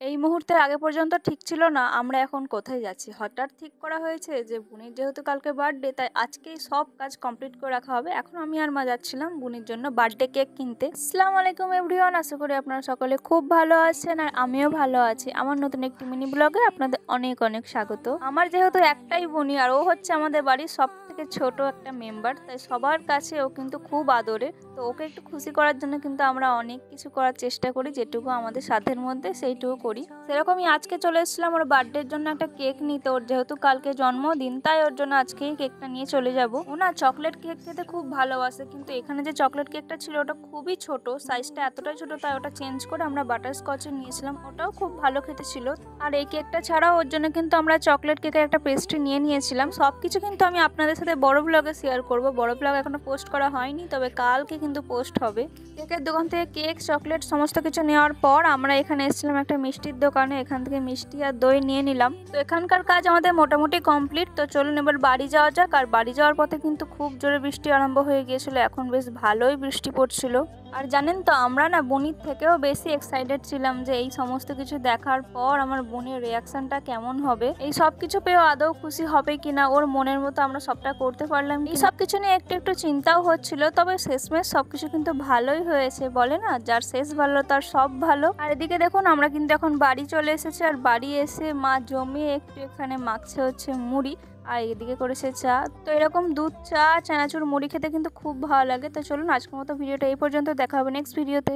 এই মুহূর্তের আগে পর্যন্ত ঠিক ছিল না আমরা এখন কোথায় যাচ্ছি। হঠাৎ ঠিক করা হয়েছে যে বুনির যেহেতু কালকে বার্থডে তাই আজকেই সব কাজ কমপ্লিট করে রাখা হবে। এখন আমি আর মা যাচ্ছিলাম বুনির জন্য বার্থডে কেক কিনতে। আসসালামু আলাইকুম এভরিওয়ান, আশা করি আপনারা সকলে খুব ভালো আছেন আর আমিও ভালো আছি। আমার নতুন একটি মিনি ব্লগে আপনাদের অনেক অনেক স্বাগত। আমার যেহেতু একটাই বুনি আর ও হচ্ছে আমাদের বাড়ির সব থেকে ছোট একটা মেম্বার, তাই সবার কাছে ও কিন্তু খুব আদরে। তো ওকে একটু খুশি করার জন্য কিন্তু আমরা অনেক কিছু করার চেষ্টা করি, যেটুকু আমাদের সাধ্যের মধ্যে সেইটুকু করি। সেরকমই আজকে চলে এসেছিলাম ওর বার্থডের জন্য একটা কেক নিতে। ওর যেহেতু কালকে জন্মদিন তাই ওর জন্য আজকেই কেকটা নিয়ে চলে যাব। ও না চকলেট কেক খেতে খুব ভালোবাসে, কিন্তু এখানে যে চকলেট কেকটা ছিল ওটা খুবই ছোট, সাইজটা এতটাই ছোট, তাই ওটা চেঞ্জ করে আমরা বাটার স্কচে নিয়েছিলাম। ওটাও খুব ভালো খেতে ছিল। আর এই কেকটা ছাড়াও ওর জন্য কিন্তু আমরা চকলেট কেকের একটা পেস্ট্রি নিয়ে নিয়েছিলাম। সবকিছু কিন্তু আমি আপনাদের সাথে বড় ব্লগে শেয়ার করব। বড় ব্লগ এখনো পোস্ট করা হয়নি, তবে কালকে কিন্তু পোস্ট হবে। কেকের দোকান থেকে কেক চকলেট সমস্ত কিছু নেওয়ার পর আমরা এখানে এসেছিলাম একটা মিষ্টির দোকানে। এখান থেকে মিষ্টি আর দই নিয়ে নিলাম। তো এখানকার কাজ আমাদের মোটামুটি কমপ্লিট। তো চলুন এবার বাড়ি যাওয়া যাক। আর বাড়ি যাওয়ার পথে কিন্তু খুব জোরে বৃষ্টি আরম্ভ হয়ে গিয়েছিল, এখন বেশ ভালোই বৃষ্টি পড়ছিল। আর জানেন তো আমরা না বোনির থেকেও বেশি এক্সাইটেড ছিলাম যে এই সমস্ত কিছু দেখার পর আমার বোনের রিয়াকশনটা কেমন হবে, এই সব কিছু পেয়েও আদৌ খুশি হবে কিনা, ওর মনের মতো আমরা সবটা করতে পারলাম। এই সব কিছু নিয়ে একটু একটু চিন্তাও হচ্ছিল, তবে শেষমেশ সবকিছু কিন্তু ভালোই হয়েছে। বলে না, যার শেষ ভালো তার সব ভালো। আর এদিকে দেখুন আমরা কিন্তু এখন বাড়ি চলে এসেছি। আর বাড়ি এসে মা জমিয়ে একটু এখানে মাখছে হচ্ছে মুড়ি, আর এদিকে করেছে চা। তো এরকম দুধ চা চানাচুর মুড়ি খেতে কিন্তু খুব ভালো লাগে। তো চলুন আজকের মতো ভিডিওটা এই পর্যন্ত, দেখা হবে নেক্সট ভিডিওতে।